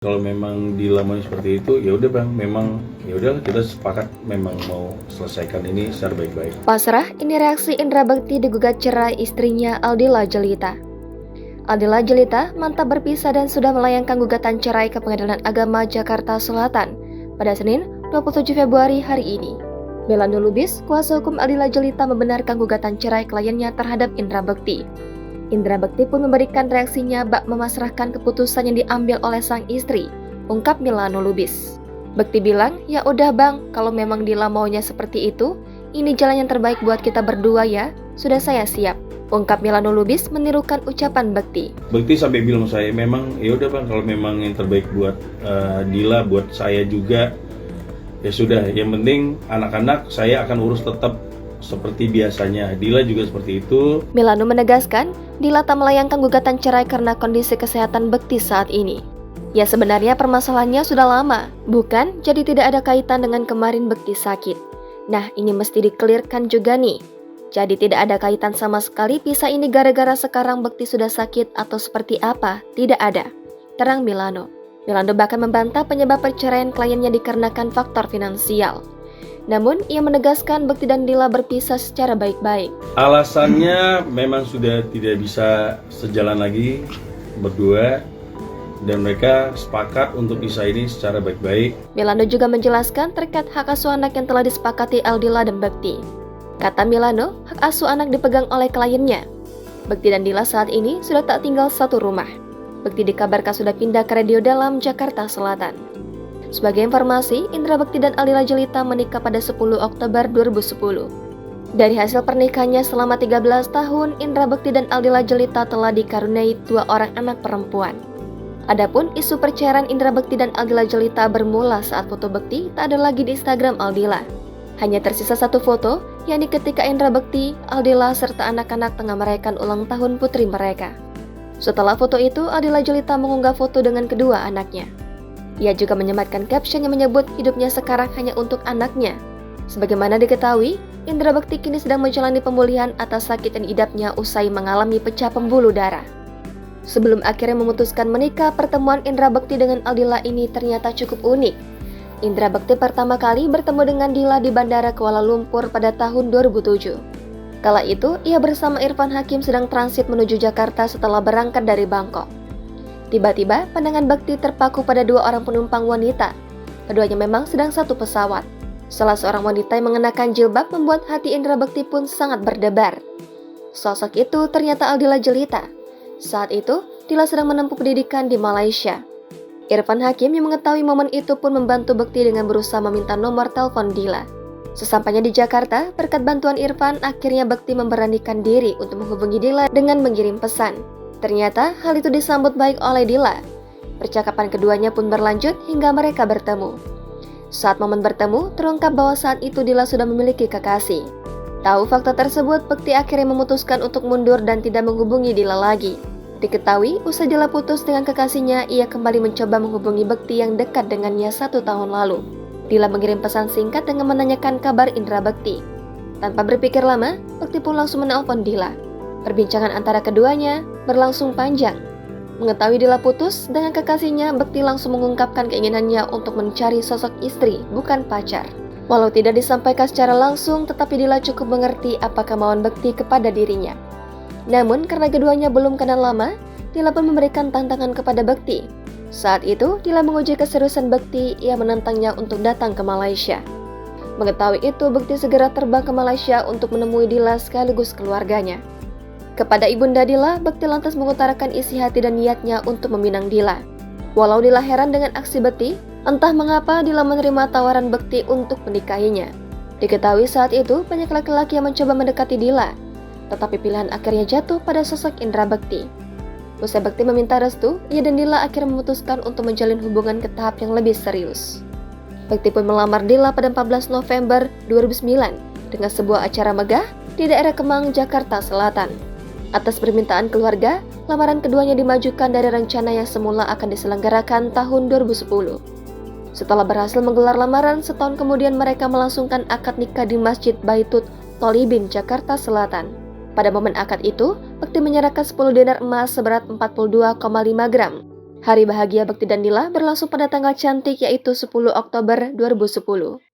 Kalau memang dilamanya seperti itu, ya udah Bang, memang ya udah kita sepakat memang mau selesaikan ini secara baik-baik. Pasrah, ini reaksi Indra Bekti digugat cerai istrinya Aldila Jelita. Aldila Jelita mantap berpisah dan sudah melayangkan gugatan cerai ke Pengadilan Agama Jakarta Selatan pada Senin 27 Februari hari ini. Melano Lubis, kuasa hukum Aldila Jelita, membenarkan gugatan cerai kliennya terhadap Indra Bekti. Indra Bekti pun memberikan reaksinya bak memasrahkan keputusan yang diambil oleh sang istri, ungkap Melano Lubis. Bekti bilang, ya udah bang, kalau memang Dila maunya seperti itu, ini jalan yang terbaik buat kita berdua ya, sudah saya siap. Ungkap Melano Lubis menirukan ucapan Bekti. Bekti sampai bilang saya memang ya udah Bang, kalau memang yang terbaik buat Dila, buat saya juga, ya sudah. Yang penting anak-anak saya akan urus tetap seperti biasanya. Dila juga seperti itu. Melano menegaskan, Dila tak melayangkan gugatan cerai karena kondisi kesehatan Bekti saat ini. Ya sebenarnya permasalahannya sudah lama, bukan? Jadi tidak ada kaitan dengan kemarin Bekti sakit. Nah ini mesti dikelirkan juga nih. Jadi tidak ada kaitan sama sekali pisah ini gara-gara sekarang Bekti sudah sakit atau seperti apa, tidak ada. Terang Melano. Melano bahkan membantah penyebab perceraian kliennya dikarenakan faktor finansial. Namun, ia menegaskan Bekti dan Dila berpisah secara baik-baik. Alasannya memang sudah tidak bisa sejalan lagi berdua, dan mereka sepakat untuk pisah ini secara baik-baik. Melano juga menjelaskan terkait hak asuh anak yang telah disepakati Aldila dan Bekti. Kata Melano, hak asuh anak dipegang oleh kliennya. Bekti dan Dila saat ini sudah tak tinggal satu rumah. Bekti dikabarkan sudah pindah ke Radio Dalam, Jakarta Selatan. Sebagai informasi, Indra Bekti dan Aldila Jelita menikah pada 10 Oktober 2010. Dari hasil pernikahannya selama 13 tahun, Indra Bekti dan Aldila Jelita telah dikaruniai 2 orang anak perempuan. Adapun isu perceraian Indra Bekti dan Aldila Jelita bermula saat foto Bekti tak ada lagi di Instagram Aldila. Hanya tersisa satu foto, yakni ketika Indra Bekti, Aldila, serta anak-anak tengah merayakan ulang tahun putri mereka. Setelah foto itu, Aldila Jelita mengunggah foto dengan kedua anaknya. Ia juga menyematkan caption yang menyebut hidupnya sekarang hanya untuk anaknya. Sebagaimana diketahui, Indra Bekti kini sedang menjalani pemulihan atas sakit yang diidapnya usai mengalami pecah pembuluh darah. Sebelum akhirnya memutuskan menikah, pertemuan Indra Bekti dengan Aldila ini ternyata cukup unik. Indra Bekti pertama kali bertemu dengan Dila di Bandara Kuala Lumpur pada tahun 2007. Kala itu, ia bersama Irfan Hakim sedang transit menuju Jakarta setelah berangkat dari Bangkok. Tiba-tiba, pandangan Bekti terpaku pada 2 orang penumpang wanita. Keduanya memang sedang satu pesawat. Salah seorang wanita yang mengenakan jilbab membuat hati Indra Bekti pun sangat berdebar. Sosok itu ternyata Aldila Jelita. Saat itu, Dila sedang menempuh pendidikan di Malaysia. Irfan Hakim yang mengetahui momen itu pun membantu Bekti dengan berusaha meminta nomor telepon Dila. Sesampainya di Jakarta, berkat bantuan Irfan, akhirnya Bekti memberanikan diri untuk menghubungi Dila dengan mengirim pesan. Ternyata hal itu disambut baik oleh Dila. Percakapan keduanya pun berlanjut hingga mereka bertemu. Saat momen bertemu, terungkap bahwa saat itu Dila sudah memiliki kekasih. Tahu fakta tersebut, Bekti akhirnya memutuskan untuk mundur dan tidak menghubungi Dila lagi. Diketahui, usai Dila putus dengan kekasihnya, ia kembali mencoba menghubungi Bekti yang dekat dengannya 1 tahun lalu. Dila mengirim pesan singkat dengan menanyakan kabar Indra Bekti. Tanpa berpikir lama, Bekti pun langsung menelpon Dila. Perbincangan antara keduanya berlangsung panjang. Mengetahui Dila putus dengan kekasihnya, Bekti langsung mengungkapkan keinginannya untuk mencari sosok istri, bukan pacar. Walau tidak disampaikan secara langsung, tetapi Dila cukup mengerti apa kemauan Bekti kepada dirinya. Namun, karena keduanya belum kenal lama, Dila pun memberikan tantangan kepada Bekti. Saat itu, Dila menguji keseriusan Bekti, ia menantangnya untuk datang ke Malaysia. Mengetahui itu, Bekti segera terbang ke Malaysia untuk menemui Dila sekaligus keluarganya. Kepada ibunda Dila, Bekti lantas mengutarakan isi hati dan niatnya untuk meminang Dila. Walau Dila heran dengan aksi Bekti, entah mengapa Dila menerima tawaran Bekti untuk menikahinya. Diketahui saat itu banyak laki-laki yang mencoba mendekati Dila, tetapi pilihan akhirnya jatuh pada sosok Indra Bekti. Usai Bekti meminta restu, ia dan Dila akhirnya memutuskan untuk menjalin hubungan ke tahap yang lebih serius. Bekti pun melamar Dila pada 14 November 2009 dengan sebuah acara megah di daerah Kemang, Jakarta Selatan. Atas permintaan keluarga, lamaran keduanya dimajukan dari rencana yang semula akan diselenggarakan tahun 2010. Setelah berhasil menggelar lamaran, setahun kemudian mereka melangsungkan akad nikah di Masjid Baitut Tholibin, Jakarta Selatan. Pada momen akad itu, Bekti menyerahkan 10 dinar emas seberat 42,5 gram. Hari bahagia Bekti dan Dila berlangsung pada tanggal cantik yaitu 10 Oktober 2010.